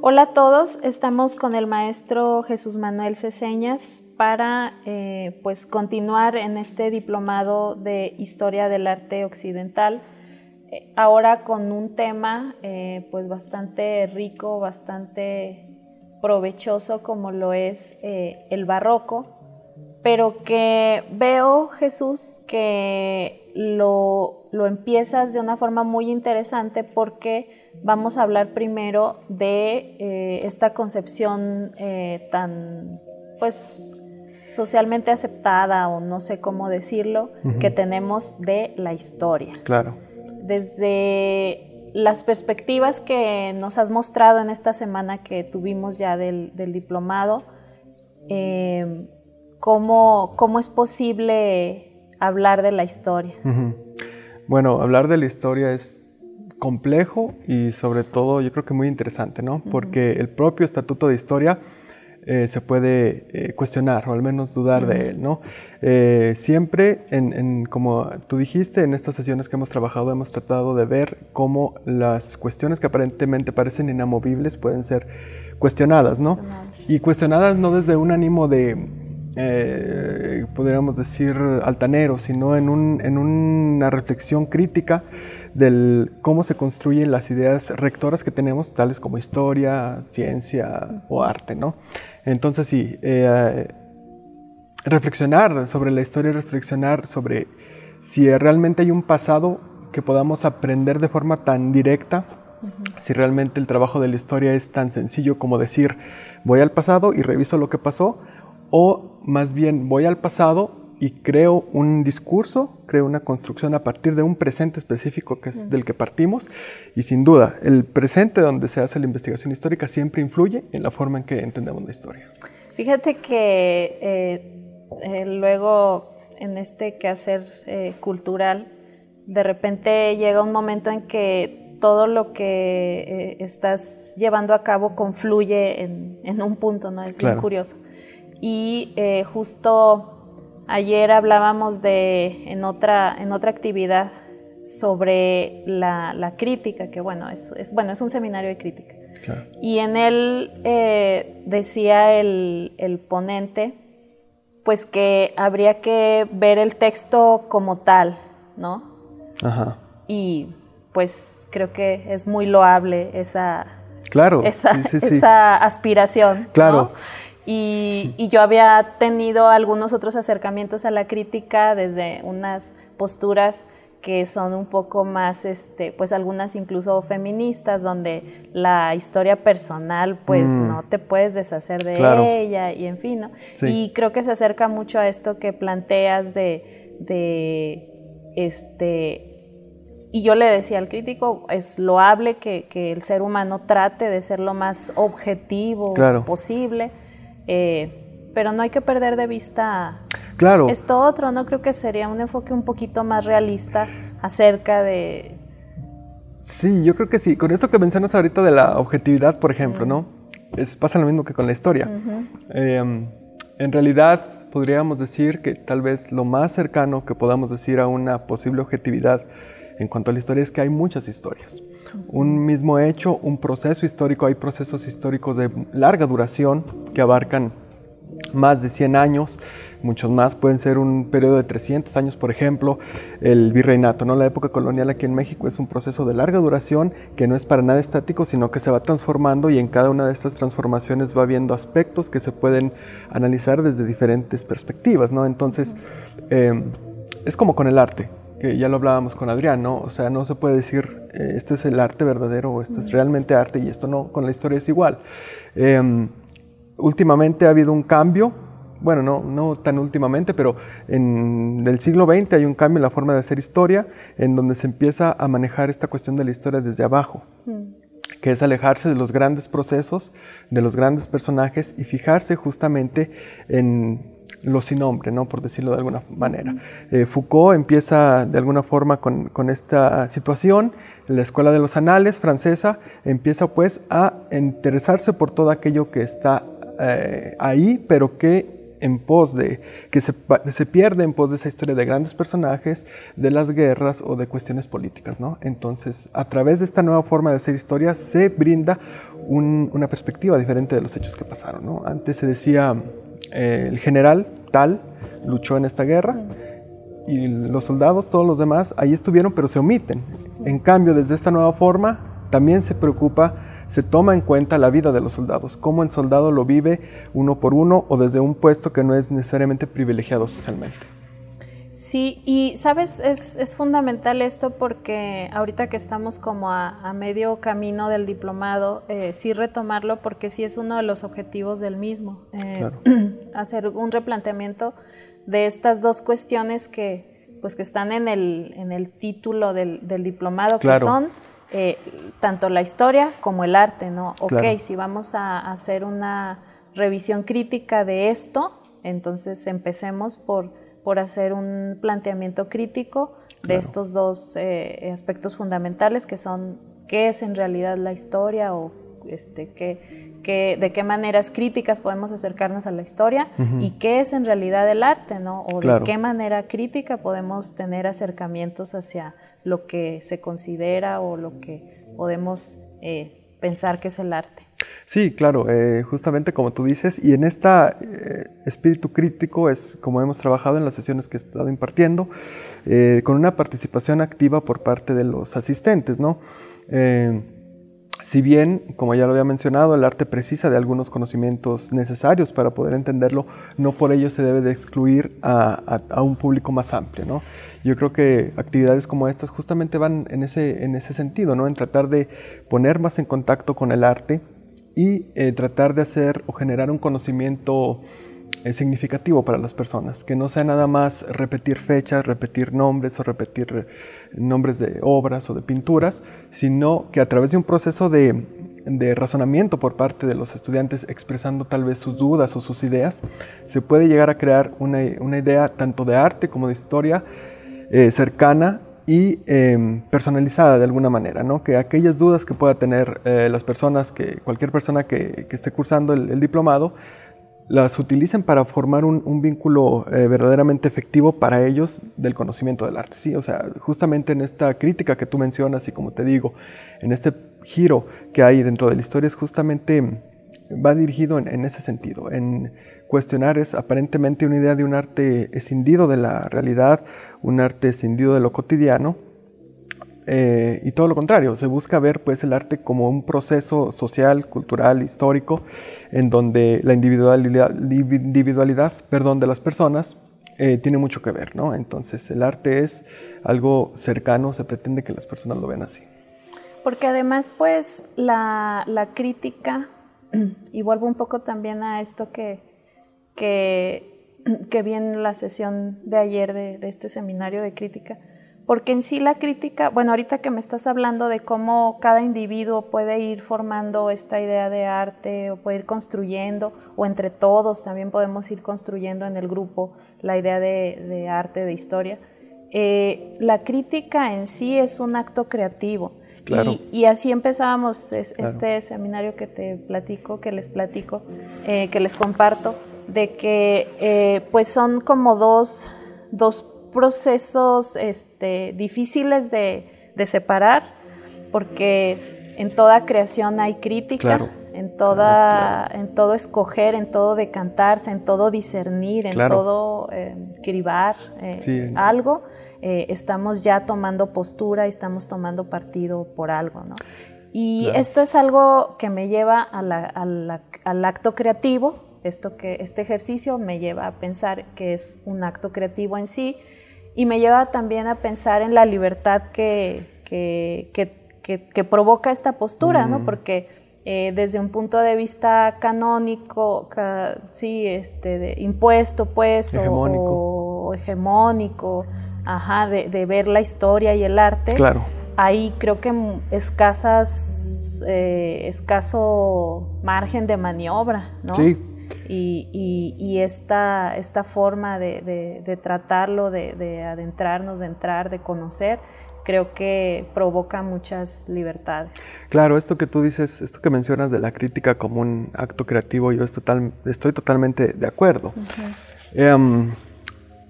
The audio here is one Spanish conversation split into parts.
Hola a todos, estamos con el maestro Jesús Manuel Ceseñas para pues continuar en este diplomado de Historia del Arte Occidental, ahora con un tema pues bastante rico, bastante provechoso como lo es el barroco, pero que veo, Jesús, que lo empiezas de una forma muy interesante porque vamos a hablar primero de esta concepción tan, pues, socialmente aceptada, o no sé cómo decirlo, que tenemos de la historia. Claro. Desde las perspectivas que nos has mostrado en esta semana que tuvimos ya del diplomado, ¿cómo es posible hablar de la historia? Bueno, hablar de la historia es complejo y sobre todo yo creo que muy interesante, ¿no? Porque el propio Estatuto de Historia se puede cuestionar o al menos dudar de él, ¿no? Siempre, como tú dijiste, en estas sesiones que hemos trabajado hemos tratado de ver cómo las cuestiones que aparentemente parecen inamovibles pueden ser cuestionadas, ¿no? Y cuestionadas no desde un ánimo de podríamos decir altanero, sino en una reflexión crítica del cómo se construyen las ideas rectoras que tenemos, tales como historia, ciencia o arte, ¿no? Entonces sí, reflexionar sobre la historia, reflexionar sobre si realmente hay un pasado que podamos aprender de forma tan directa, si realmente el trabajo de la historia es tan sencillo como decir voy al pasado y reviso lo que pasó, o más bien voy al pasado y creo un discurso, creo una construcción a partir de un presente específico que es del que partimos, y sin duda el presente donde se hace la investigación histórica siempre influye en la forma en que entendemos la historia. Fíjate que luego en este quehacer cultural, de repente llega un momento en que todo lo que estás llevando a cabo confluye en un punto, ¿no? Es bien curioso. Y justo ayer hablábamos en otra actividad sobre la crítica, que bueno, es un seminario de crítica. Claro. Y en él decía el ponente, pues que habría que ver el texto como tal, ¿no? Ajá. Y pues creo que es muy loable esa aspiración. Claro. ¿No? Y yo había tenido algunos otros acercamientos a la crítica desde unas posturas que son un poco más, pues algunas incluso feministas, donde la historia personal, pues no te puedes deshacer de ella, y en fin, ¿no? Sí. Y creo que se acerca mucho a esto que planteas y yo le decía al crítico, es loable que el ser humano trate de ser lo más objetivo posible, pero no hay que perder de vista esto otro, ¿no? Creo que sería un enfoque un poquito más realista acerca de... Sí, yo creo que sí. Con esto que mencionas ahorita de la objetividad, por ejemplo, ¿no? Pasa lo mismo que con la historia. En realidad, podríamos decir que tal vez lo más cercano que podamos decir a una posible objetividad en cuanto a la historia es que hay muchas historias. Un mismo hecho, un proceso histórico, hay procesos históricos de larga duración que abarcan más de 100 años, muchos más, pueden ser un periodo de 300 años, por ejemplo, el virreinato, ¿no? La época colonial aquí en México es un proceso de larga duración que no es para nada estático, sino que se va transformando, y en cada una de estas transformaciones va habiendo aspectos que se pueden analizar desde diferentes perspectivas, ¿no? Entonces, es como con el arte, que ya lo hablábamos con Adrián, ¿no? O sea, no se puede decir esto es el arte verdadero o esto es realmente arte, y esto no, con la historia es igual. Últimamente ha habido un cambio, bueno, no tan últimamente, pero en el siglo XX hay un cambio en la forma de hacer historia, en donde se empieza a manejar esta cuestión de la historia desde abajo, que es alejarse de los grandes procesos, de los grandes personajes, y fijarse justamente en lo sin nombre, ¿no? Por decirlo de alguna manera. Foucault empieza de alguna forma con esta situación. La Escuela de los Anales francesa empieza pues a interesarse por todo aquello que está ahí, pero que en pos de, que se pierde en pos de esa historia de grandes personajes, de las guerras o de cuestiones políticas, ¿no? Entonces, a través de esta nueva forma de hacer historia, se brinda una perspectiva diferente de los hechos que pasaron, ¿no? Antes se decía, el general tal luchó en esta guerra, y los soldados, todos los demás, ahí estuvieron, pero se omiten. En cambio, desde esta nueva forma, también se preocupa, se toma en cuenta la vida de los soldados, cómo el soldado lo vive uno por uno o desde un puesto que no es necesariamente privilegiado socialmente. Sí, y sabes, es fundamental esto porque ahorita que estamos como a medio camino del diplomado, sí retomarlo porque sí es uno de los objetivos del mismo, Claro. hacer un replanteamiento de estas dos cuestiones que están en el título del diplomado, Claro. que son tanto la historia como el arte, ¿no? Claro. Ok, si vamos a hacer una revisión crítica de esto, entonces empecemos por hacer un planteamiento crítico de Claro. estos dos aspectos fundamentales que son qué es en realidad la historia o de qué maneras críticas podemos acercarnos a la historia y qué es en realidad el arte, ¿no? O Claro. de qué manera crítica podemos tener acercamientos hacia lo que se considera o lo que podemos pensar que es el arte. Sí, claro, justamente como tú dices, y en este espíritu crítico es como hemos trabajado en las sesiones que he estado impartiendo, con una participación activa por parte de los asistentes, ¿no? Si bien, como ya lo había mencionado, el arte precisa de algunos conocimientos necesarios para poder entenderlo, no por ello se debe de excluir a un público más amplio, ¿no? Yo creo que actividades como estas justamente van en ese sentido, ¿no? En tratar de poner más en contacto con el arte y tratar de hacer o generar un conocimiento significativo para las personas, que no sea nada más repetir fechas, repetir nombres o repetir nombres de obras o de pinturas, sino que a través de un proceso de razonamiento por parte de los estudiantes expresando tal vez sus dudas o sus ideas, se puede llegar a crear una idea tanto de arte como de historia cercana y personalizada de alguna manera, ¿no? Que aquellas dudas que pueda tener las personas, cualquier persona que esté cursando el diplomado, las utilicen para formar un vínculo verdaderamente efectivo para ellos del conocimiento del arte, ¿sí? O sea, justamente en esta crítica que tú mencionas y como te digo, en este giro que hay dentro de la historia, es justamente va dirigido en ese sentido, en cuestionar es aparentemente una idea de un arte escindido de la realidad, un arte escindido de lo cotidiano, y todo lo contrario, se busca ver pues el arte como un proceso social, cultural, histórico, en donde la individualidad de las personas tiene mucho que ver, ¿no? Entonces el arte es algo cercano, se pretende que las personas lo vean así. Porque además pues la crítica, y vuelvo un poco también a esto que vi en la sesión de ayer de este seminario de crítica, porque en sí la crítica, bueno, ahorita que me estás hablando de cómo cada individuo puede ir formando esta idea de arte o puede ir construyendo, o entre todos también podemos ir construyendo en el grupo la idea de arte, de historia, la crítica en sí es un acto creativo. Claro. Y así empezábamos este Claro. seminario que te platico, que les comparto, de que pues son como dos procesos difíciles de separar, porque en toda creación hay crítica, Claro. en todo escoger, en todo decantarse, en todo discernir, en Claro. todo cribar Sí. algo, estamos ya tomando postura y estamos tomando partido por algo, ¿no? Y Claro. esto es algo que me lleva al acto creativo. Este ejercicio me lleva a pensar que es un acto creativo en sí y me lleva también a pensar en la libertad que provoca esta postura, ¿no? Porque desde un punto de vista canónico, impuesto, pues, o hegemónico, de ver la historia y el arte, Claro. hay creo que escaso margen de maniobra, ¿no? Sí. Y esta forma de tratarlo, de adentrarnos, de entrar, de conocer, creo que provoca muchas libertades. Claro, esto que tú dices, esto que mencionas de la crítica como un acto creativo, yo estoy totalmente de acuerdo.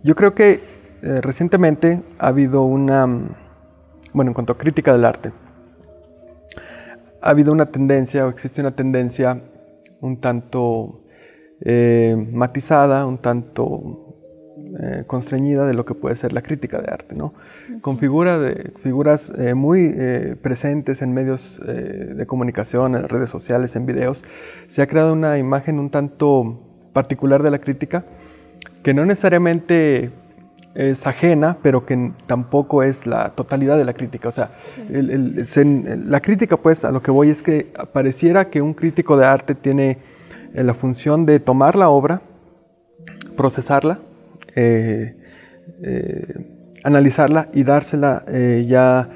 Yo creo que recientemente ha habido en cuanto a crítica del arte, ha habido una tendencia, o existe una tendencia un tanto matizada, un tanto constreñida de lo que puede ser la crítica de arte, ¿no? Con figuras muy presentes en medios de comunicación, en redes sociales, en videos, se ha creado una imagen un tanto particular de la crítica, que no necesariamente es ajena, pero que tampoco es la totalidad de la crítica. O sea, la crítica, pues, a lo que voy es que pareciera que un crítico de arte tiene la función de tomar la obra, procesarla, analizarla y dársela ya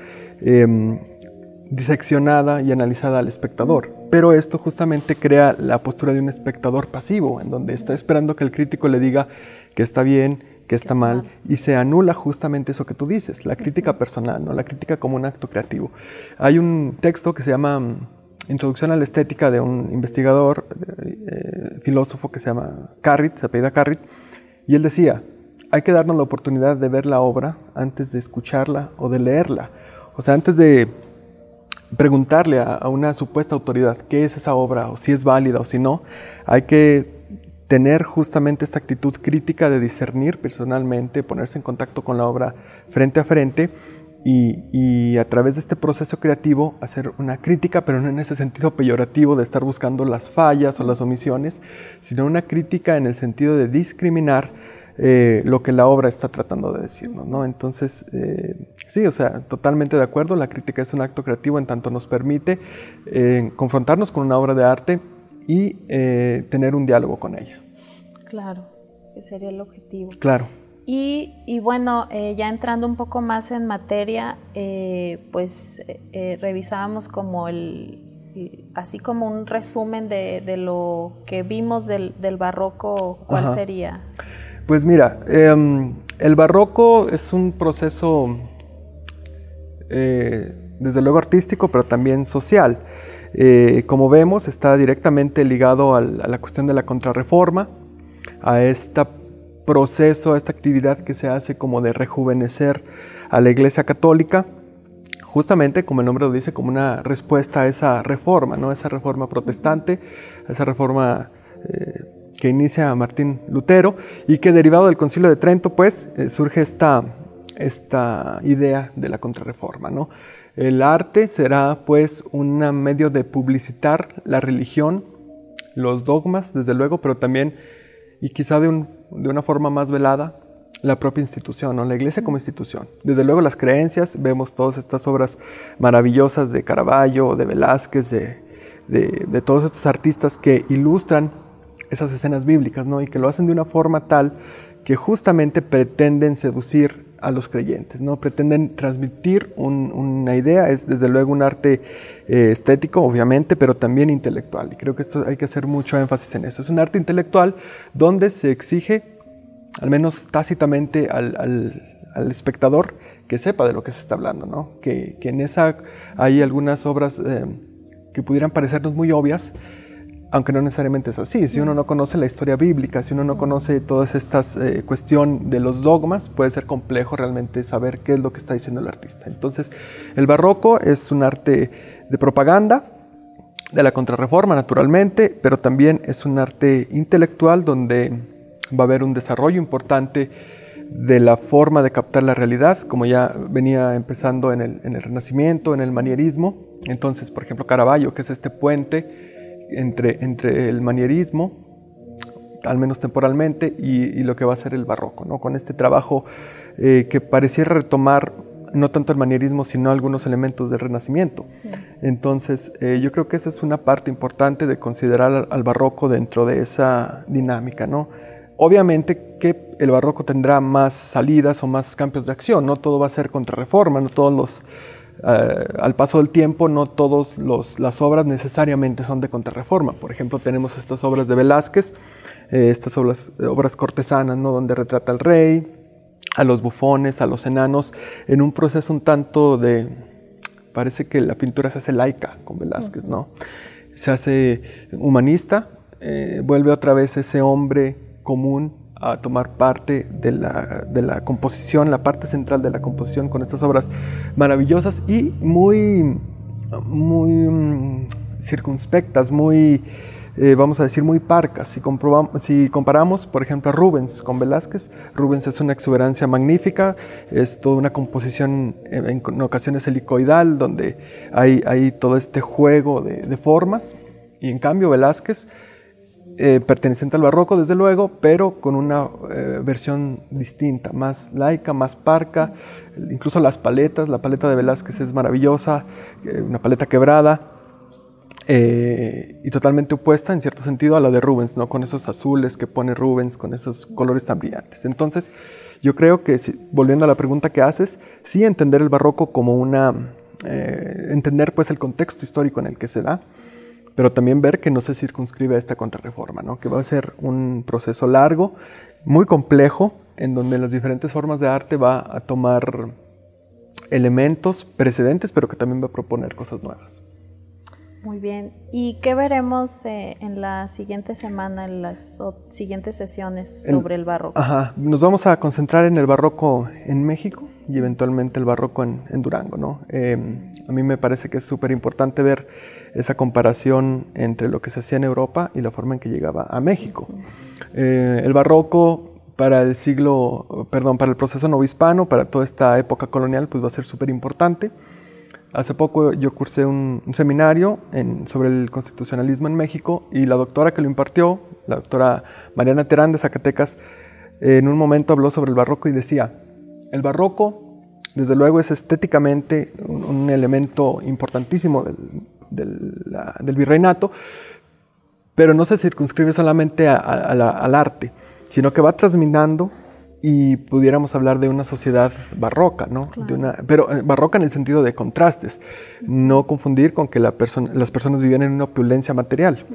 diseccionada y analizada al espectador. Pero esto justamente crea la postura de un espectador pasivo, en donde está esperando que el crítico le diga que está bien, que está mal, y se anula justamente eso que tú dices, la crítica personal, ¿no? La crítica como un acto creativo. Hay un texto que se llama Introducción a la Estética, de un investigador, filósofo que se llama Carrit, se apellida Carrit, y él decía: hay que darnos la oportunidad de ver la obra antes de escucharla o de leerla. O sea, antes de preguntarle a una supuesta autoridad qué es esa obra, o si es válida o si no, hay que tener justamente esta actitud crítica de discernir personalmente, ponerse en contacto con la obra frente a frente y a través de este proceso creativo hacer una crítica, pero no en ese sentido peyorativo de estar buscando las fallas o las omisiones, sino una crítica en el sentido de discriminar lo que la obra está tratando de decirnos, ¿no? Entonces, sí, o sea, totalmente de acuerdo, la crítica es un acto creativo en tanto nos permite confrontarnos con una obra de arte y tener un diálogo con ella. Claro, que sería el objetivo. Claro. Y bueno, ya entrando un poco más en materia, revisábamos como así como un resumen de lo que vimos del barroco. ¿Cuál sería? Pues mira, el barroco es un proceso desde luego artístico, pero también social. Como vemos, está directamente ligado a la cuestión de la contrarreforma, a este proceso, a esta actividad que se hace como de rejuvenecer a la Iglesia Católica, justamente, como el nombre lo dice, como una respuesta a esa reforma, ¿no? Esa reforma protestante, a esa reforma que inicia Martín Lutero y que, derivado del Concilio de Trento, pues surge esta idea de la contrarreforma, ¿no? El arte será pues un medio de publicitar la religión, los dogmas, desde luego, pero también, y quizá de una forma más velada, la propia institución, ¿no? La Iglesia como institución. Desde luego las creencias, vemos todas estas obras maravillosas de Caravaggio, de Velázquez, de todos estos artistas que ilustran esas escenas bíblicas, ¿no? Y que lo hacen de una forma tal que justamente pretenden seducir a los creyentes, ¿no? Pretenden transmitir una idea. Es desde luego un arte estético, obviamente, pero también intelectual. Y creo que esto hay que hacer mucho énfasis en eso. Es un arte intelectual donde se exige, al menos tácitamente, al espectador que sepa de lo que se está hablando, ¿no? Que en esa hay algunas obras que pudieran parecernos muy obvias, aunque no necesariamente es así. Si uno no conoce la historia bíblica, si uno no conoce todas estas cuestión de los dogmas, puede ser complejo realmente saber qué es lo que está diciendo el artista. Entonces, el barroco es un arte de propaganda, de la contrarreforma naturalmente, pero también es un arte intelectual donde va a haber un desarrollo importante de la forma de captar la realidad, como ya venía empezando en el Renacimiento, en el manierismo. Entonces, por ejemplo, Caravaggio, que es este puente entre el manierismo, al menos temporalmente, y lo que va a ser el barroco, ¿no? Con este trabajo que pareciera retomar no tanto el manierismo, sino algunos elementos del Renacimiento. Entonces, yo creo que eso es una parte importante de considerar al barroco dentro de esa dinámica, ¿no? Obviamente que el barroco tendrá más salidas o más campos de acción, no todo va a ser contrarreforma, no todos los... al paso del tiempo, no todas las obras necesariamente son de contrarreforma. Por ejemplo, tenemos estas obras de Velázquez, estas obras cortesanas, ¿no? Donde retrata al rey, a los bufones, a los enanos, en un proceso un tanto de... Parece que la pintura se hace laica con Velázquez, ¿no? Se hace humanista, vuelve otra vez ese hombre común a tomar parte de la composición, la parte central de la composición con estas obras maravillosas y muy circunspectas, muy, vamos a decir, muy parcas. Si comparamos, por ejemplo, a Rubens con Velázquez, Rubens es una exuberancia magnífica, es toda una composición en ocasiones helicoidal, donde hay todo este juego de formas, y en cambio Velázquez, perteneciente al barroco, desde luego, pero con una versión distinta, más laica, más parca. Incluso las paletas, la paleta de Velázquez es maravillosa, una paleta quebrada, y totalmente opuesta en cierto sentido a la de Rubens, ¿no? Con esos azules que pone Rubens, con esos colores tan brillantes. Entonces, yo creo que, volviendo a la pregunta que haces, sí entender el barroco como entender pues el contexto histórico en el que se da, pero también ver que no se circunscribe a esta contrarreforma, ¿no? Que va a ser un proceso largo, muy complejo, en donde las diferentes formas de arte va a tomar elementos precedentes, pero que también va a proponer cosas nuevas. Muy bien. ¿Y qué veremos en la siguiente semana, en las siguientes sesiones sobre el barroco? Nos vamos a concentrar en el barroco en México y eventualmente el barroco en Durango, ¿no? A mí me parece que es súper importante ver esa comparación entre lo que se hacía en Europa y la forma en que llegaba a México. El barroco para el proceso novohispano, para toda esta época colonial, pues va a ser súper importante. Hace poco yo cursé un seminario sobre el constitucionalismo en México, y la doctora que lo impartió, la doctora Mariana Terán de Zacatecas, en un momento habló sobre el barroco y decía: el barroco, desde luego, es estéticamente un elemento importantísimo del virreinato, pero no se circunscribe solamente al arte, sino que va transminando, y pudiéramos hablar de una sociedad barroca, ¿no? Claro. Pero barroca en el sentido de contrastes, no confundir con que las personas vivían en una opulencia material.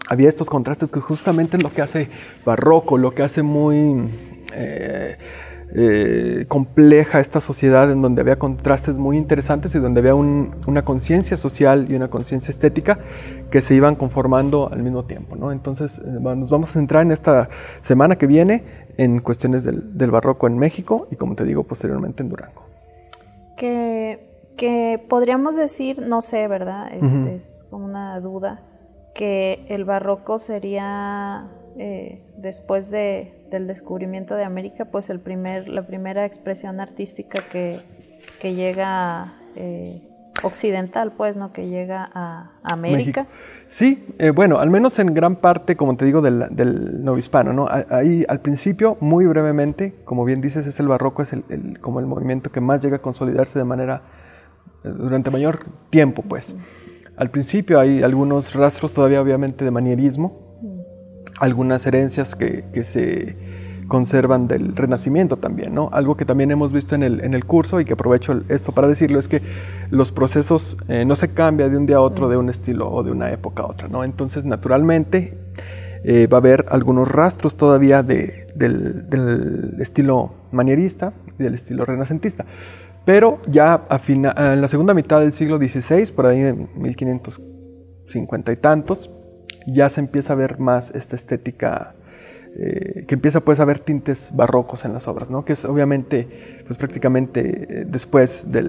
Había estos contrastes que justamente es lo que hace barroco, lo que hace muy compleja esta sociedad, en donde había contrastes muy interesantes y donde había una conciencia social y una conciencia estética que se iban conformando al mismo tiempo, ¿no? Entonces nos vamos a centrar en esta semana que viene en cuestiones del barroco en México y, como te digo, posteriormente en Durango. Que podríamos decir, no sé, ¿verdad? Es como una duda, que el barroco sería, después del descubrimiento de América, pues la primera expresión artística que llega occidental, pues, ¿no? Que llega a América. México. Sí, bueno, al menos en gran parte, como te digo, del novohispano, ¿no? Ahí, al principio, muy brevemente, como bien dices, es el barroco, es como el movimiento que más llega a consolidarse de manera, durante mayor tiempo, pues. Al principio hay algunos rastros todavía, obviamente, de manierismo, algunas herencias que se conservan del Renacimiento también, ¿no? Algo que también hemos visto en el curso, y que aprovecho esto para decirlo, es que los procesos no se cambian de un día a otro, de un estilo o de una época a otra, ¿no? Entonces, naturalmente, va a haber algunos rastros todavía del estilo manierista y del estilo renacentista. Pero ya en la segunda mitad del siglo XVI, por ahí de 1550 y tantos, ya se empieza a ver más esta estética, que empieza pues a ver tintes barrocos en las obras, ¿no? Que es obviamente pues prácticamente después de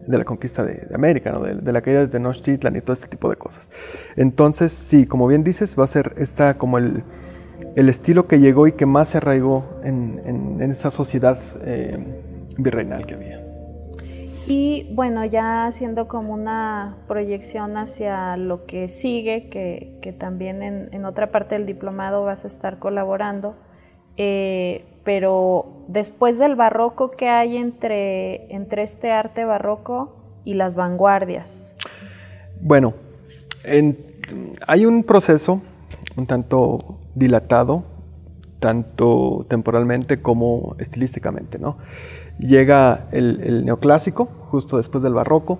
la conquista de América, ¿no? De la caída de Tenochtitlan y todo este tipo de cosas. Entonces, sí, como bien dices, va a ser como el estilo que llegó y que más se arraigó en esa sociedad virreinal que había. Y bueno, ya haciendo como una proyección hacia lo que sigue, que también en otra parte del diplomado vas a estar colaborando, pero después del barroco, ¿qué hay entre este arte barroco y las vanguardias? Bueno, hay un proceso un tanto dilatado, tanto temporalmente como estilísticamente, ¿no? Llega el neoclásico, justo después del barroco.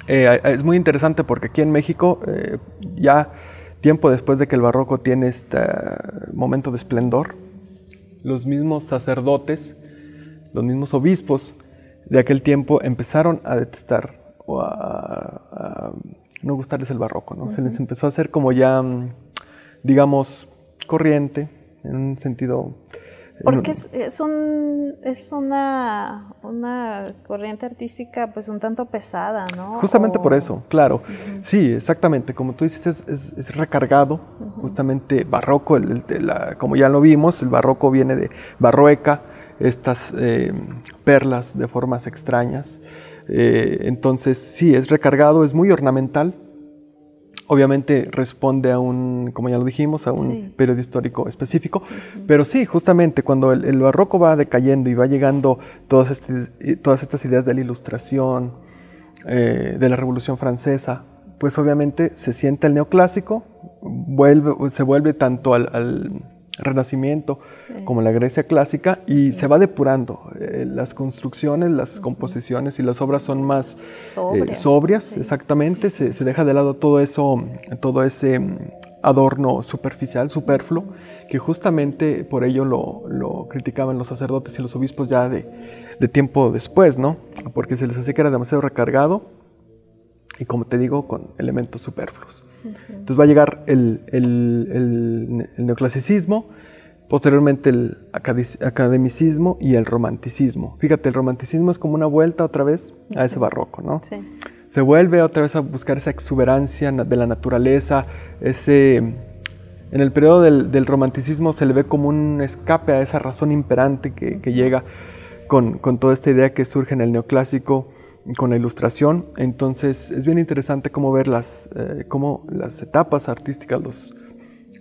Es muy interesante porque aquí en México, ya tiempo después de que el barroco tiene este momento de esplendor, los mismos sacerdotes, los mismos obispos de aquel tiempo empezaron a detestar o a no gustarles el barroco, ¿no? Se les empezó a hacer como ya, digamos, corriente, en un sentido... Porque es una corriente artística pues un tanto pesada, ¿no? Justamente por eso, claro. Sí, exactamente. Como tú dices, es recargado, justamente barroco, como ya lo vimos, el barroco viene de barroeca, estas perlas de formas extrañas. Entonces, sí, es recargado, es muy ornamental. Obviamente responde a como ya lo dijimos, a un periodo histórico específico, pero sí, justamente cuando el barroco va decayendo y va llegando todas estas ideas de la Ilustración, de la Revolución Francesa, pues obviamente se siente el neoclásico, se vuelve tanto al Renacimiento como la Grecia clásica y se va depurando. Las construcciones, las composiciones y las obras son más sobrias, exactamente. Se deja de lado todo ese adorno superficial, superfluo, que justamente por ello lo criticaban los sacerdotes y los obispos ya de tiempo después, ¿no? Porque se les hacía que era demasiado recargado y, como te digo, con elementos superfluos. Entonces va a llegar el neoclasicismo, posteriormente el academicismo y el romanticismo. Fíjate, el romanticismo es como una vuelta otra vez a ese barroco, ¿no? Sí. Se vuelve otra vez a buscar esa exuberancia de la naturaleza, en el periodo del romanticismo se le ve como un escape a esa razón imperante que llega con toda esta idea que surge en el neoclásico, con la Ilustración. Entonces es bien interesante cómo ver cómo las etapas artísticas,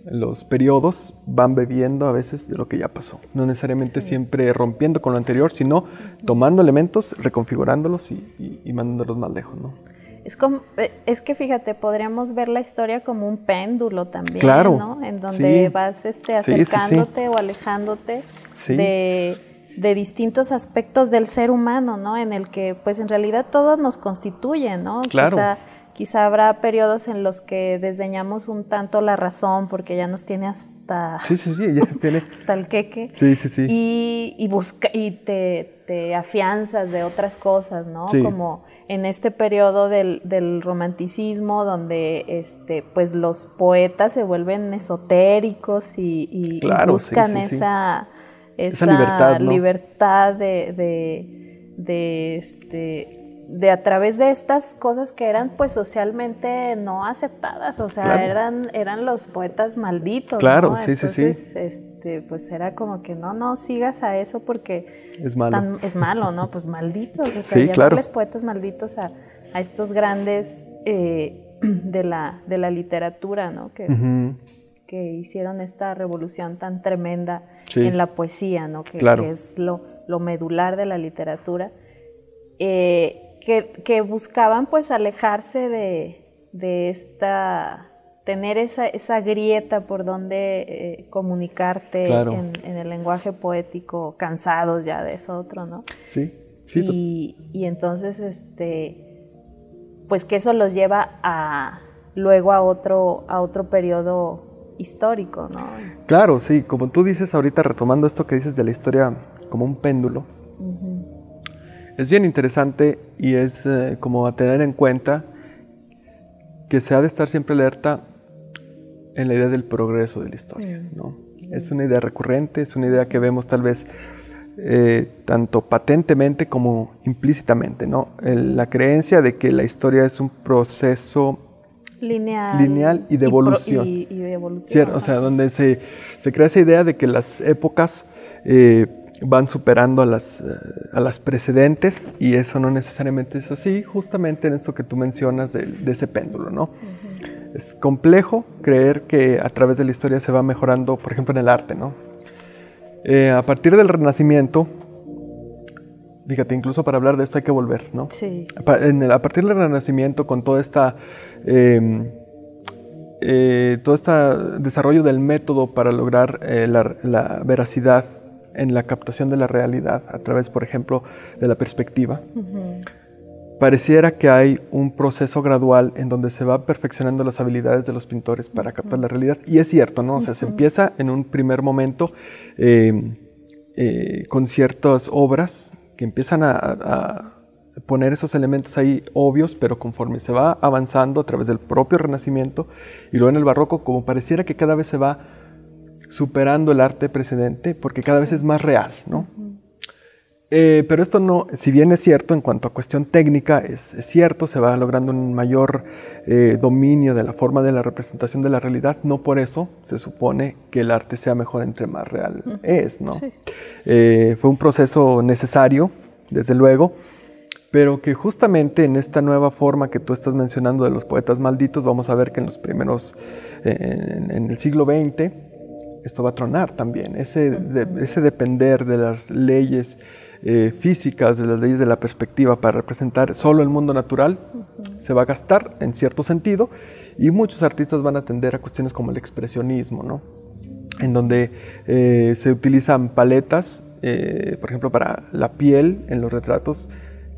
los periodos van bebiendo a veces de lo que ya pasó. No necesariamente siempre rompiendo con lo anterior, sino tomando elementos, reconfigurándolos y mandándolos más lejos, ¿no? Es que fíjate, podríamos ver la historia como un péndulo también, claro, ¿no? En donde vas acercándote o alejándote de distintos aspectos del ser humano, ¿no? En el que, pues, en realidad todo nos constituye, ¿no? Claro. Quizá habrá periodos en los que desdeñamos un tanto la razón porque ya nos tiene hasta... ya tiene... hasta el queque. Sí. Y te afianzas de otras cosas, ¿no? Sí. Como en este periodo del romanticismo donde pues los poetas se vuelven esotéricos y buscan esa libertad, ¿no? Libertad de a través de estas cosas que eran pues socialmente no aceptadas, o sea, claro. eran los poetas malditos, claro, ¿no? Sí. Entonces, pues era como que no sigas a eso porque es malo, ¿no? Pues malditos, o sea, llamarles poetas malditos a estos grandes de la literatura, ¿no? Que hicieron esta revolución tan tremenda en la poesía, ¿no? Que es lo medular de la literatura. Que buscaban pues alejarse de tener esa grieta por donde comunicarte en el lenguaje poético, cansados ya de eso otro, ¿no? Sí. Y entonces pues que eso los lleva luego a otro periodo histórico, ¿no? Claro, sí, como tú dices ahorita, retomando esto que dices de la historia como un péndulo, es bien interesante y es como a tener en cuenta que se ha de estar siempre alerta en la idea del progreso de la historia, ¿no? Es una idea recurrente, es una idea que vemos tal vez tanto patentemente como implícitamente, ¿no? La creencia de que la historia es un proceso lineal y de evolución. Y de evolución. ¿Cierto? O sea, donde se crea esa idea de que las épocas van superando a las precedentes, y eso no necesariamente es así, justamente en esto que tú mencionas de ese péndulo, ¿no? Es complejo creer que a través de la historia se va mejorando, por ejemplo, en el arte, ¿no? A partir del Renacimiento, fíjate, incluso para hablar de esto hay que volver, ¿no? Sí. A partir del Renacimiento, con todo este desarrollo del método para lograr la veracidad en la captación de la realidad a través, por ejemplo, de la perspectiva, pareciera que hay un proceso gradual en donde se va perfeccionando las habilidades de los pintores para captar la realidad. Y es cierto, ¿no? O sea, se empieza en un primer momento con ciertas obras que empiezan a poner esos elementos ahí obvios, pero conforme se va avanzando a través del propio Renacimiento y luego en el Barroco, como pareciera que cada vez se va superando el arte precedente, porque cada vez es más real, ¿no? Pero esto no, si bien es cierto en cuanto a cuestión técnica, es cierto, se va logrando un mayor dominio de la forma de la representación de la realidad, no por eso se supone que el arte sea mejor entre más real es, ¿no? Sí. Fue un proceso necesario, desde luego, pero que justamente en esta nueva forma que tú estás mencionando de los poetas malditos, vamos a ver que en los primeros, en el siglo XX, esto va a tronar también, ese depender de las leyes físicas, de las leyes de la perspectiva para representar solo el mundo natural, se va a gastar en cierto sentido, y muchos artistas van a tender a cuestiones como el expresionismo, ¿no? En donde se utilizan paletas, por ejemplo, para la piel en los retratos,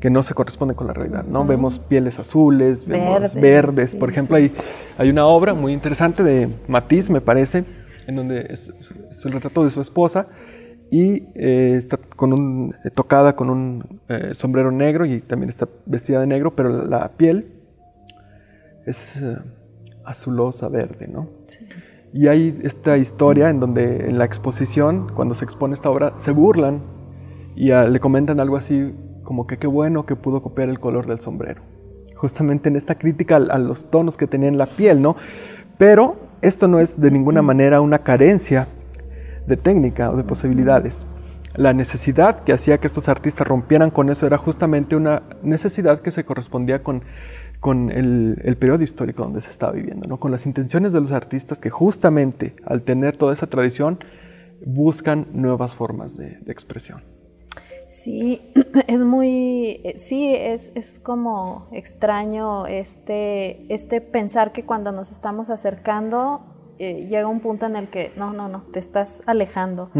que no se corresponden con la realidad, ¿no? Vemos pieles azules, vemos verdes. Sí, por ejemplo, sí. hay una obra muy interesante de Matisse, me parece, en donde es el retrato de su esposa y está tocada con un sombrero negro y también está vestida de negro, pero la piel es azulosa, verde, ¿no? Sí. Y hay esta historia en donde en la exposición, cuando se expone esta obra, se burlan y le comentan algo así como que qué bueno que pudo copiar el color del sombrero. Justamente en esta crítica a los tonos que tenía en la piel, ¿no? Pero esto no es de ninguna manera una carencia de técnica o de posibilidades. La necesidad que hacía que estos artistas rompieran con eso era justamente una necesidad que se correspondía con el periodo histórico donde se estaba viviendo, ¿no? Con las intenciones de los artistas que justamente al tener toda esa tradición buscan nuevas formas de expresión. Sí, es muy, sí, es como extraño este pensar que cuando nos estamos acercando llega un punto en el que no, te estás alejando.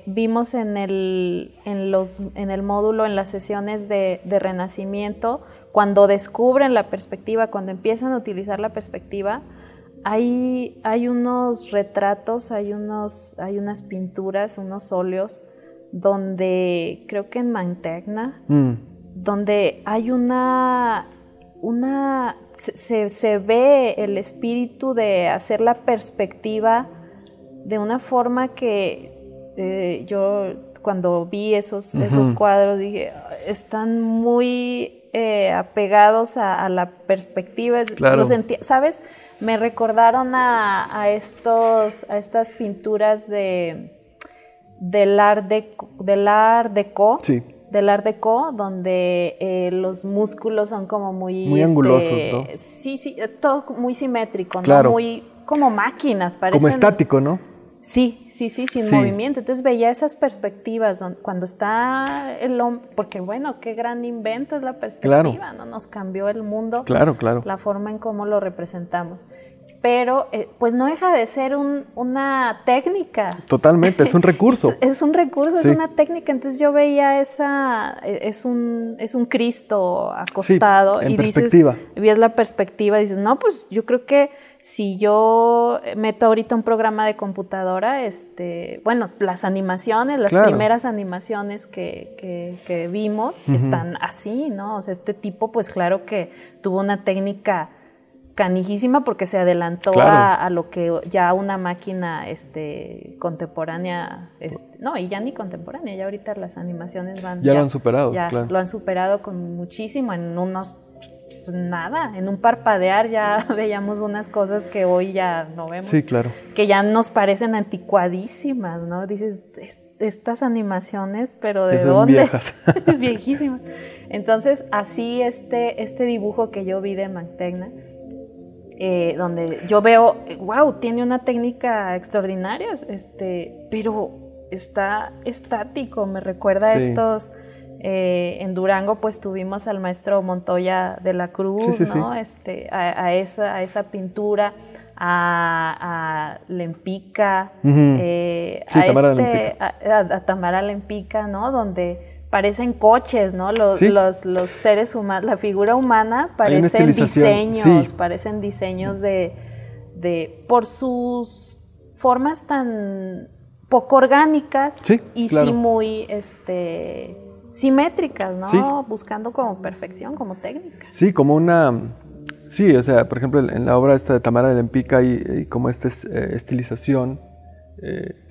Vimos en el módulo, en las sesiones de Renacimiento, cuando descubren la perspectiva, cuando empiezan a utilizar la perspectiva, hay unos retratos, hay unas pinturas, unos óleos, donde creo que en Mantegna, donde hay se ve el espíritu de hacer la perspectiva de una forma que yo cuando vi esos cuadros dije, están muy apegados a la perspectiva. Claro. Lo sentí, ¿sabes? Me recordaron a estas pinturas del Art Deco, sí. Del Art Deco, donde los músculos son como muy angulosos, ¿no? Sí, todo muy simétrico, claro. ¿no? Muy como máquinas, parecen. Como estático, ¿no? Sí, sin movimiento. Entonces veía esas perspectivas cuando está el hombre, porque bueno, qué gran invento es la perspectiva, claro. ¿No? Nos cambió el mundo, claro. La forma en cómo lo representamos. Pero pues no deja de ser una técnica. Totalmente, es un recurso. Es un recurso, sí. Es una técnica. Entonces yo veía es un Cristo acostado, sí, en y perspectiva. Ves la perspectiva y dices, no, pues yo creo que si yo meto ahorita un programa de computadora, bueno, las animaciones, las claro. primeras animaciones que vimos están así, ¿no? O sea, este tipo, pues claro que tuvo una técnica canijísima porque se adelantó claro. a lo que ya una máquina contemporánea, no, y ya ni contemporánea, ya ahorita las animaciones van... Ya lo han superado, ya claro. Lo han superado con muchísimo, en unos... Pues nada, en un parpadear ya veíamos unas cosas que hoy ya no vemos. Sí, claro. Que ya nos parecen anticuadísimas, ¿no? Dices, estas animaciones, pero ¿de dónde? Viejas. Es viejísima. Entonces, así este dibujo que yo vi de Mantegna, donde yo veo, wow, tiene una técnica extraordinaria, pero está estático, me recuerda sí. a estos... en Durango pues tuvimos al maestro Montoya de la Cruz, sí, ¿no? Sí. A esa pintura, a Lempica, sí, a Tamara Lempica, ¿no? Donde parecen coches, ¿no? Los seres humanos, la figura humana parecen diseños, sí. parecen diseños de por sus formas tan poco orgánicas, sí, y claro. sí muy simétricas, ¿no? Sí. Buscando como perfección, como técnica. Sí, como una... Sí, o sea, por ejemplo, en la obra esta de Tamara de Lempicka hay como esta estilización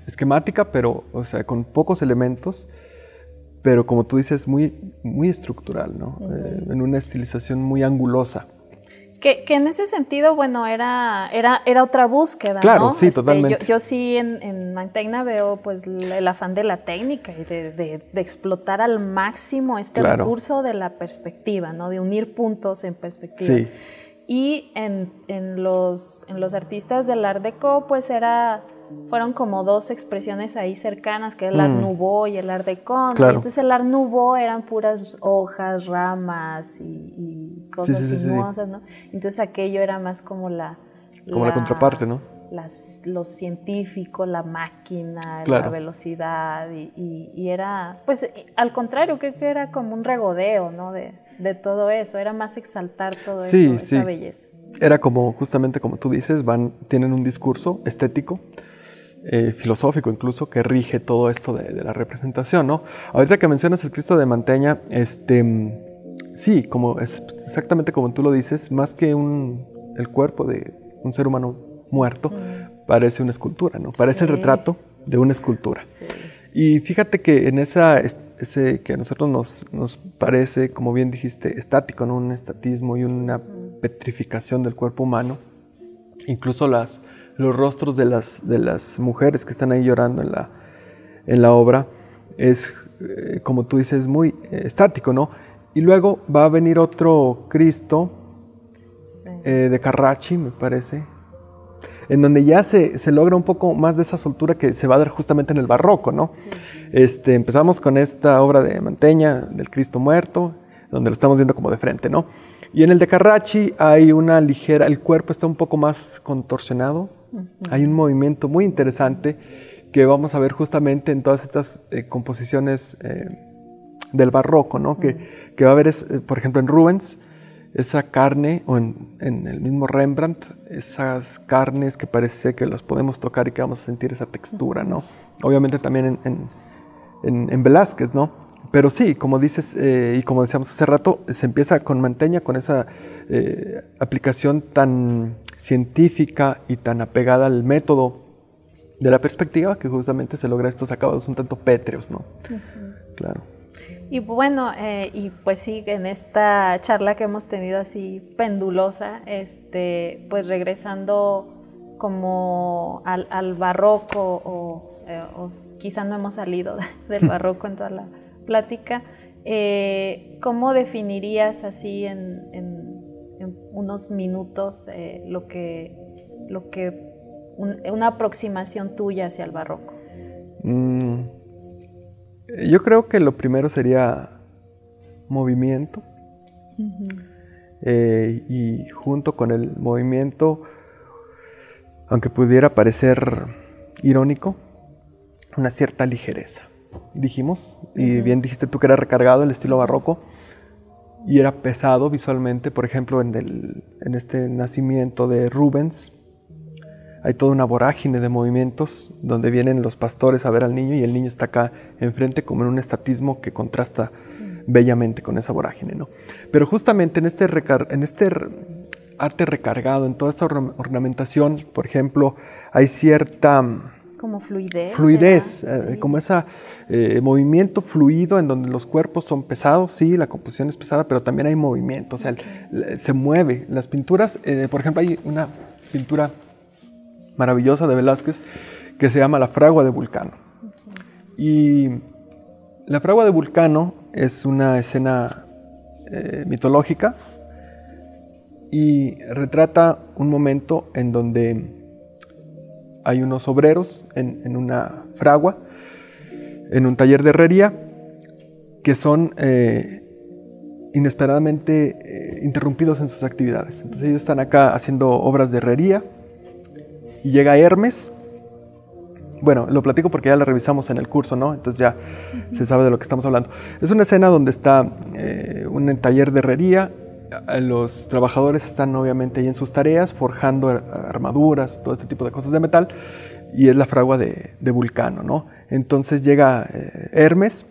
esquemática, pero, o sea, con pocos elementos, pero como tú dices, muy, muy estructural, ¿no? En una estilización muy angulosa. Que en ese sentido, bueno, era otra búsqueda, claro, ¿no? Sí, totalmente. Yo sí en Mantegna veo pues el afán de la técnica y de explotar al máximo este claro. recurso de la perspectiva, ¿no? De unir puntos en perspectiva. Sí. Y en los artistas del Art Deco, pues fueron como dos expresiones ahí cercanas, que el Art Nouveau y el Art Deco, ¿no? Claro. Y entonces el Art Nouveau eran puras hojas, ramas y cosas sinuosas, ¿no? Entonces aquello era más como la contraparte, ¿no? Lo científico, la máquina, claro. la velocidad, y era, pues al contrario, creo que era como un regodeo, ¿no? De todo eso, era más exaltar todo eso, esa belleza. Era como, justamente como tú dices, tienen un discurso estético, filosófico incluso, que rige todo esto de la representación, ¿no? Ahorita que mencionas el Cristo de Mantegna, sí, exactamente como tú lo dices, más que el cuerpo de un ser humano muerto, parece una escultura, ¿no? Parece el retrato de una escultura. Sí. Y fíjate que en ese que a nosotros nos parece, como bien dijiste, estático, ¿no? Un estatismo y una petrificación del cuerpo humano, incluso los rostros de las mujeres que están ahí llorando en la obra, es, como tú dices, muy estático, ¿no? Y luego va a venir otro Cristo, de Carracci, me parece, en donde ya se logra un poco más de esa soltura que se va a dar justamente en el barroco, ¿no? Sí. Empezamos con esta obra de Mantegna, del Cristo muerto, donde lo estamos viendo como de frente, ¿no? Y en el de Carracci hay una ligera, el cuerpo está un poco más contorsionado, hay un movimiento muy interesante que vamos a ver justamente en todas estas composiciones del barroco, ¿no? Que va a haber, por ejemplo, en Rubens, esa carne, o en el mismo Rembrandt, esas carnes que parece que las podemos tocar y que vamos a sentir esa textura, ¿no? Obviamente también en Velázquez, ¿no? Pero sí, como dices, y como decíamos hace rato, se empieza con Mantegna, con esa aplicación tan científica y tan apegada al método de la perspectiva, que justamente se logra estos acabados un tanto pétreos, ¿no? Claro. Y bueno, y pues sí, en esta charla que hemos tenido así pendulosa, pues regresando como al barroco, o quizá no hemos salido del barroco en toda la plática, ¿cómo definirías así en unos minutos una aproximación tuya hacia el barroco? Yo creo que lo primero sería movimiento, y junto con el movimiento, aunque pudiera parecer irónico, una cierta ligereza. Dijimos, y bien dijiste tú que era recargado el estilo barroco, y era pesado visualmente. Por ejemplo, en este nacimiento de Rubens, hay toda una vorágine de movimientos donde vienen los pastores a ver al niño y el niño está acá enfrente como en un estatismo que contrasta bellamente con esa vorágine, ¿no? Pero justamente en este arte recargado, en toda esta ornamentación, por ejemplo, hay cierta... Como fluidez. Sí. Como ese movimiento fluido en donde los cuerpos son pesados, sí, la composición es pesada, pero también hay movimiento, o sea, se mueve. Las pinturas, por ejemplo, hay una pintura maravillosa de Velázquez que se llama La fragua de Vulcano. Y La fragua de Vulcano es una escena mitológica y retrata un momento en donde hay unos obreros en una fragua, en un taller de herrería, que son inesperadamente interrumpidos en sus actividades. Entonces ellos están acá haciendo obras de herrería y llega Hermes. Bueno, lo platico porque ya la revisamos en el curso, ¿no? Entonces ya se sabe de lo que estamos hablando. Es una escena donde está un taller de herrería. Los trabajadores están obviamente ahí en sus tareas, forjando armaduras, todo este tipo de cosas de metal. y es la fragua de Vulcano, ¿no? Entonces llega Hermes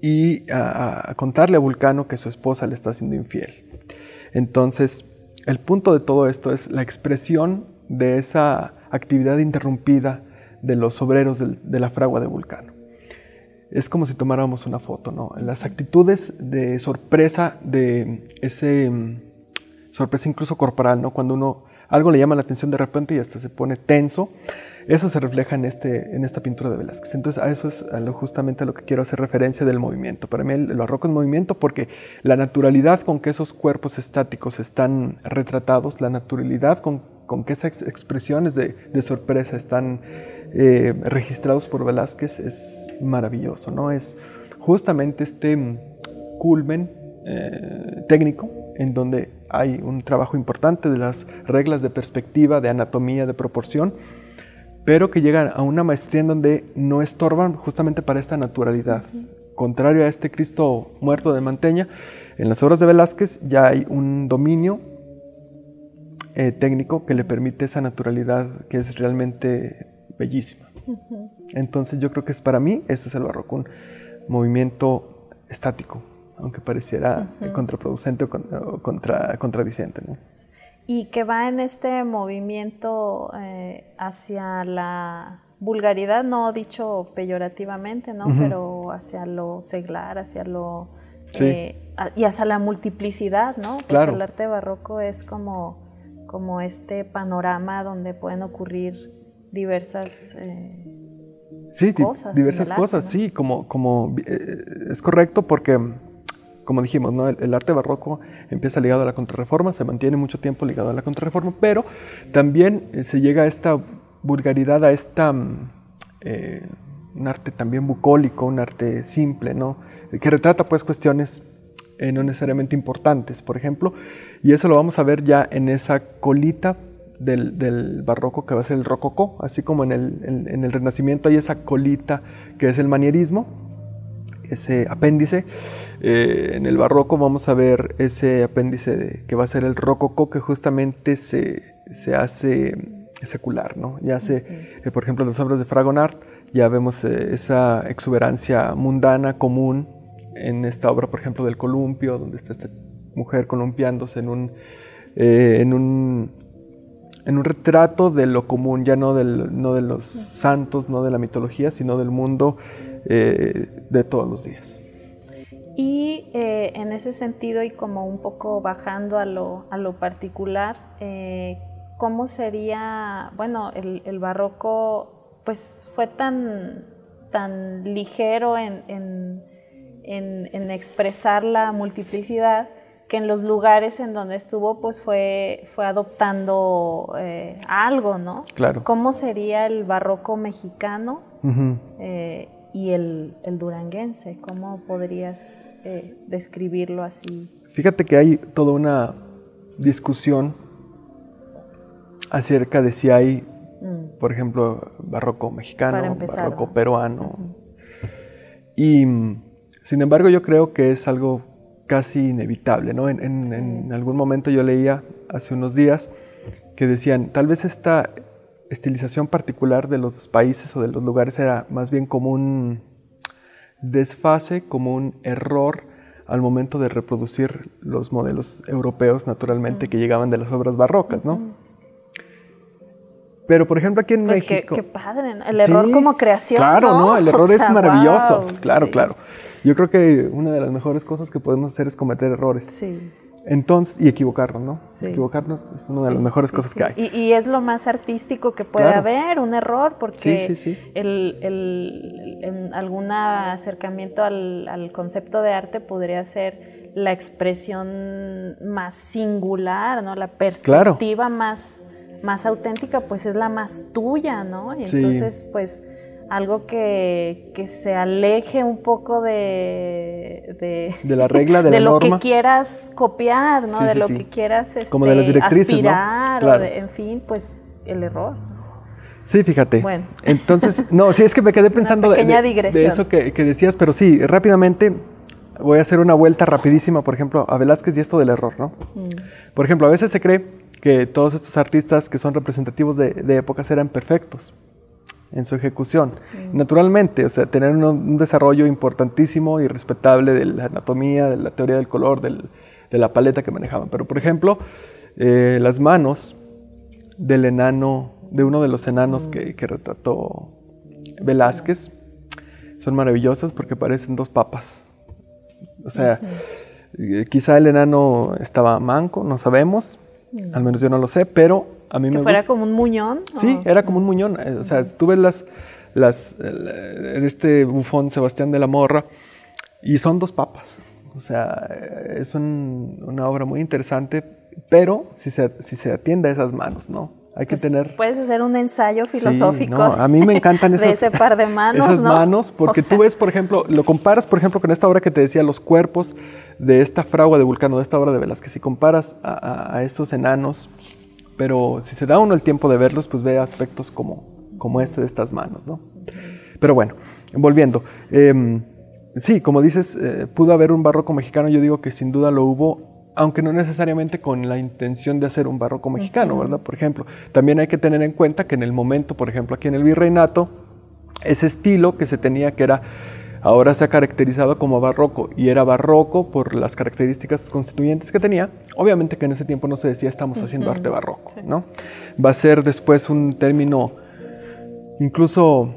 y a contarle a Vulcano que su esposa le está siendo infiel. Entonces, el punto de todo esto es la expresión de esa actividad interrumpida de los obreros de la fragua de Vulcano. Es como si tomáramos una foto, ¿no? Las actitudes de sorpresa, de ese sorpresa incluso corporal, ¿no? Cuando algo le llama la atención de repente y hasta se pone tenso, eso se refleja en esta pintura de Velázquez. Entonces a eso es justamente a lo que quiero hacer referencia del movimiento. Para mí el barroco es movimiento porque la naturalidad con que esos cuerpos estáticos están retratados, la naturalidad con que esas expresiones de sorpresa están registrados por Velázquez es maravilloso, ¿no? Es justamente este culmen técnico en donde hay un trabajo importante de las reglas de perspectiva, de anatomía, de proporción, pero que llegan a una maestría en donde no estorban justamente para esta naturalidad. Contrario a este Cristo muerto de Manteña, en las obras de Velázquez ya hay un dominio técnico que le permite esa naturalidad que es realmente bellísima. Entonces yo creo que para mí eso es el barroco, un movimiento estático, aunque pareciera contraproducente o contradicente, ¿no? Y que va en este movimiento hacia la vulgaridad, no dicho peyorativamente, ¿no? Pero hacia lo seglar, hacia lo... y hacia la multiplicidad, ¿no? Pues claro. El arte barroco es como este panorama donde pueden ocurrir diversas cosas. Diversas cosas, ¿no? Sí, es correcto porque... Como dijimos, ¿no? El arte barroco empieza ligado a la Contrarreforma, se mantiene mucho tiempo ligado a la Contrarreforma, pero también se llega a esta vulgaridad, a un arte también bucólico, un arte simple, ¿no? Que retrata pues cuestiones no necesariamente importantes, por ejemplo, y eso lo vamos a ver ya en esa colita del barroco que va a ser el rococó, así como en el Renacimiento hay esa colita que es el manierismo, ese apéndice. En el barroco vamos a ver ese apéndice que va a ser el rococó, que justamente se hace secular, ¿no? Ya por ejemplo, en las obras de Fragonard ya vemos esa exuberancia mundana común en esta obra, por ejemplo, del Columpio, donde está esta mujer columpiándose en un retrato de lo común, ya no de los santos, no de la mitología, sino del mundo de todos los días. Y en ese sentido, y como un poco bajando a lo particular, ¿cómo sería, bueno, el barroco pues fue tan ligero en expresar la multiplicidad, que en los lugares en donde estuvo pues fue adoptando algo, ¿no? Claro. ¿Cómo sería el barroco mexicano y el duranguense? ¿Cómo podrías describirlo así? Fíjate que hay toda una discusión acerca de si hay, por ejemplo, barroco mexicano, barroco peruano. Y sin embargo yo creo que es algo casi inevitable, ¿no? En algún momento yo leía hace unos días que decían, tal vez esta estilización particular de los países o de los lugares era más bien como un desfase, como un error al momento de reproducir los modelos europeos, naturalmente, que llegaban de las obras barrocas, ¿no? Pero, por ejemplo, aquí en México... Qué padre, ¿no? El error como creación, claro, ¿no? El error es maravilloso, wow, claro. Yo creo que una de las mejores cosas que podemos hacer es cometer errores. Sí. Entonces, y equivocarnos, ¿no? Sí. Equivocarnos es una de las mejores cosas que hay. Y es lo más artístico que puede haber, un error, porque en algún acercamiento al concepto de arte podría ser la expresión más singular, ¿no? La perspectiva más auténtica, pues es la más tuya, ¿no? Y entonces, pues, algo que se aleje un poco de la regla, de la norma, lo que quieras copiar, ¿no? De lo que quieras como de las directrices, aspirar, ¿no? Claro. en fin, pues el error. Sí, fíjate. Bueno. Entonces, no, sí, es que me quedé pensando de eso que decías, pero sí, rápidamente voy a hacer una vuelta rapidísima, por ejemplo, a Velázquez y esto del error, ¿no? Por ejemplo, a veces se cree que todos estos artistas que son representativos de épocas eran perfectos. en su ejecución. Naturalmente, o sea, tener un desarrollo importantísimo y respetable de la anatomía, de la teoría del color, de la paleta que manejaban. Pero, por ejemplo, las manos del enano, de uno de los enanos que retrató Velázquez, son maravillosas porque parecen dos papas. O sea, quizá el enano estaba manco, no sabemos, al menos yo no lo sé, pero a mí me gusta. ¿Que fuera como un muñón? Sí, era como un muñón. O sea, tú ves este bufón Sebastián de la Morra y son dos papas. O sea, es una obra muy interesante, pero si se atiende a esas manos, ¿no? Hay que tener... Puedes hacer un ensayo filosófico. Sí, no, a mí me encantan de ese par de manos, esas ¿no? manos, porque tú ves, por ejemplo, lo comparas, por ejemplo, con esta obra que te decía, los cuerpos de esta fragua de Vulcano, de esta obra de Velázquez, si comparas a esos enanos, pero si se da uno el tiempo de verlos, pues ve aspectos como este de estas manos, ¿no? Pero bueno, volviendo. Sí, como dices, pudo haber un barroco mexicano, yo digo que sin duda lo hubo, aunque no necesariamente con la intención de hacer un barroco mexicano, ¿verdad? Por ejemplo, también hay que tener en cuenta que en el momento, por ejemplo, aquí en el Virreinato, ese estilo que se tenía, que era, ahora se ha caracterizado como barroco, y era barroco por las características constituyentes que tenía, obviamente que en ese tiempo no se decía estamos haciendo arte barroco, ¿no? Va a ser después un término incluso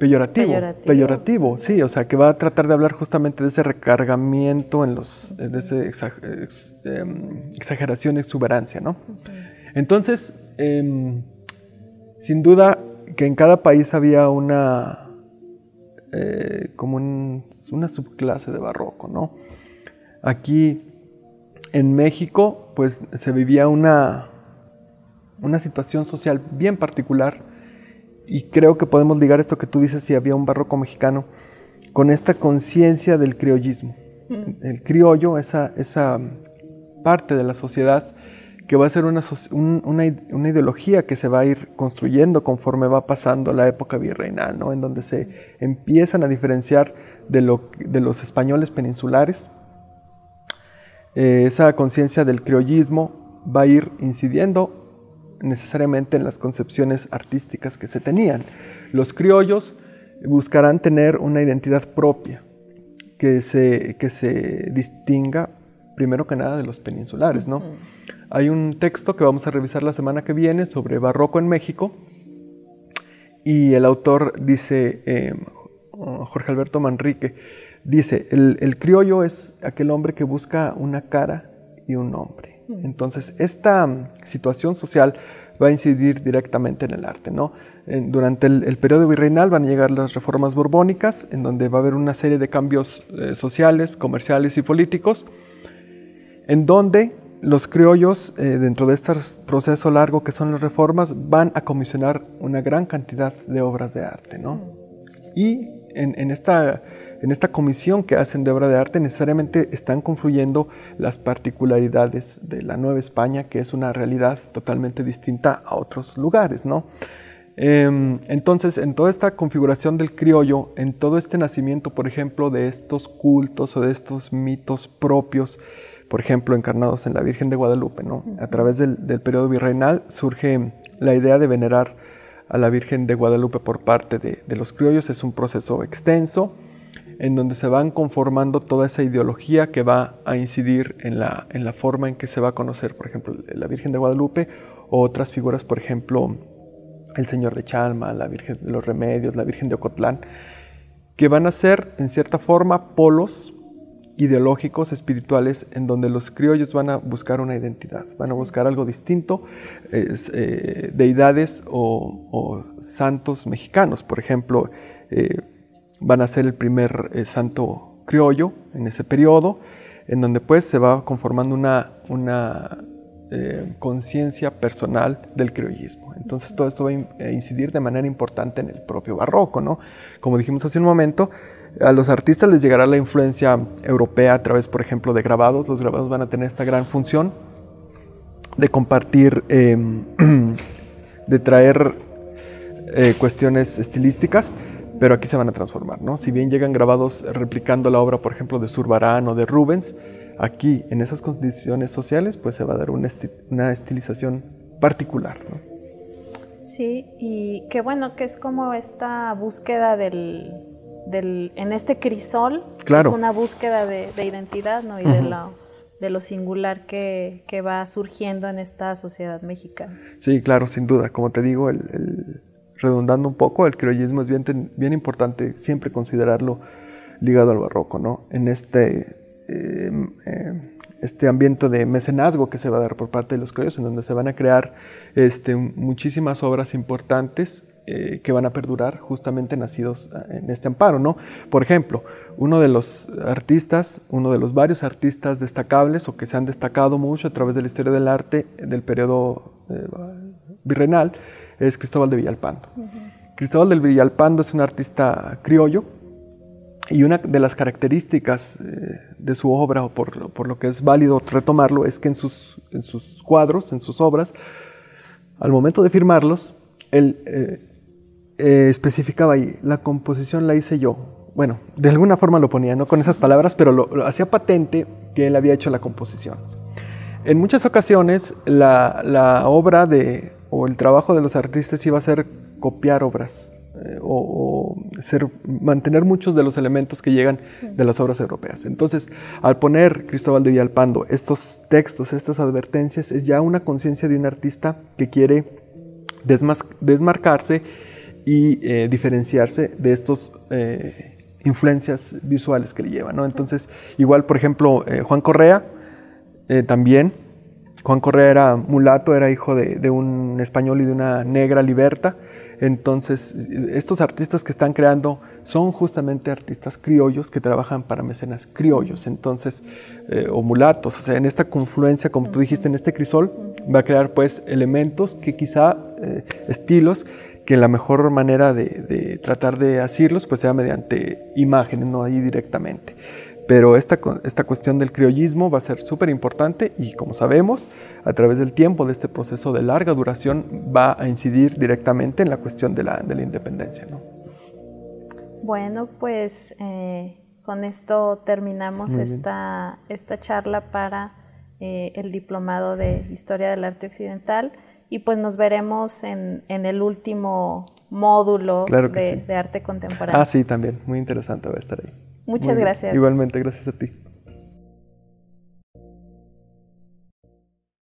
peyorativo, sí, o sea, que va a tratar de hablar justamente de ese recargamiento, de esa exageración, exuberancia, ¿no? Entonces, sin duda que en cada país había una subclase de barroco, ¿no? Aquí en México, pues se vivía una situación social bien particular. Y creo que podemos ligar esto que tú dices, si había un barroco mexicano, con esta conciencia del criollismo. El criollo, esa parte de la sociedad que va a ser una ideología que se va a ir construyendo conforme va pasando la época virreinal, ¿no? En donde se empiezan a diferenciar de los españoles peninsulares. Esa conciencia del criollismo va a ir incidiendo necesariamente en las concepciones artísticas que se tenían. Los criollos buscarán tener una identidad propia que se distinga primero que nada de los peninsulares, ¿no? Hay un texto que vamos a revisar la semana que viene sobre barroco en México y el autor dice, Jorge Alberto Manrique, dice, el criollo es aquel hombre que busca una cara y un nombre. Entonces, esta situación social va a incidir directamente en el arte, ¿no? Durante el periodo virreinal van a llegar las reformas borbónicas, en donde va a haber una serie de cambios sociales, comerciales y políticos, en donde los criollos, dentro de este proceso largo que son las reformas, van a comisionar una gran cantidad de obras de arte, ¿no? Y en esta comisión que hacen de obra de arte necesariamente están confluyendo las particularidades de la Nueva España, que es una realidad totalmente distinta a otros lugares, ¿no? Entonces, en toda esta configuración del criollo, en todo este nacimiento, por ejemplo, de estos cultos o de estos mitos propios, por ejemplo, encarnados en la Virgen de Guadalupe, ¿no? A través del periodo virreinal surge la idea de venerar a la Virgen de Guadalupe por parte de los criollos. Es un proceso extenso, en donde se van conformando toda esa ideología que va a incidir en la forma en que se va a conocer, por ejemplo, la Virgen de Guadalupe o otras figuras, por ejemplo, el Señor de Chalma, la Virgen de los Remedios, la Virgen de Ocotlán, que van a ser, en cierta forma, polos ideológicos, espirituales, en donde los criollos van a buscar una identidad, van a buscar algo distinto, deidades o santos mexicanos, por ejemplo, van a ser el primer santo criollo en ese periodo, en donde pues se va conformando una conciencia personal del criollismo. Entonces todo esto va a incidir de manera importante en el propio barroco, ¿no? Como dijimos hace un momento, a los artistas les llegará la influencia europea a través, por ejemplo, de grabados. Los grabados van a tener esta gran función de compartir, de traer cuestiones estilísticas, pero aquí se van a transformar, ¿no? Si bien llegan grabados replicando la obra, por ejemplo, de Zurbarán o de Rubens, aquí, en esas condiciones sociales, pues se va a dar una estilización particular, ¿no? Sí, y qué bueno que es como esta búsqueda en este crisol, claro. Es una búsqueda de identidad, ¿no? Y de lo singular que va surgiendo en esta sociedad mexicana. Sí, claro, sin duda. Como te digo, redundando un poco, el criollismo es bien importante siempre considerarlo ligado al barroco, ¿no? En este ambiente de mecenazgo que se va a dar por parte de los criollos, en donde se van a crear muchísimas obras importantes que van a perdurar justamente nacidos en este amparo, ¿no? Por ejemplo, uno de los varios artistas destacables o que se han destacado mucho a través de la historia del arte del periodo virreinal es Cristóbal de Villalpando. Cristóbal de Villalpando es un artista criollo y una de las características de su obra, o por lo que es válido retomarlo, es que en sus cuadros, en sus obras, al momento de firmarlos, él especificaba ahí, la composición la hice yo. Bueno, de alguna forma lo ponía, no con esas palabras, pero lo hacía patente que él había hecho la composición. En muchas ocasiones, la obra o el trabajo de los artistas iba a ser copiar obras mantener muchos de los elementos que llegan de las obras europeas. Entonces, al poner Cristóbal de Villalpando estos textos, estas advertencias, es ya una conciencia de un artista que quiere desmarcarse y diferenciarse de estos influencias visuales que le llevan, ¿no? Sí. Entonces, igual, por ejemplo, Juan Correa, también. Juan Correa era mulato, era hijo de un español y de una negra liberta. Entonces, estos artistas que están creando son justamente artistas criollos que trabajan para mecenas criollos, entonces, o mulatos. O sea, en esta confluencia, como tú dijiste, en este crisol, va a crear pues elementos que quizá, estilos, que la mejor manera de tratar de asirlos pues sea mediante imágenes, no ahí directamente. Pero esta cuestión del criollismo va a ser súper importante y, como sabemos, a través del tiempo, de este proceso de larga duración, va a incidir directamente en la cuestión de la independencia, ¿no? Bueno, pues con esto terminamos esta charla para el Diplomado de Historia del Arte Occidental y pues nos veremos en el último módulo de Arte Contemporáneo. Ah, sí, también. Muy interesante va a estar ahí. Muchas gracias. Igualmente, gracias a ti.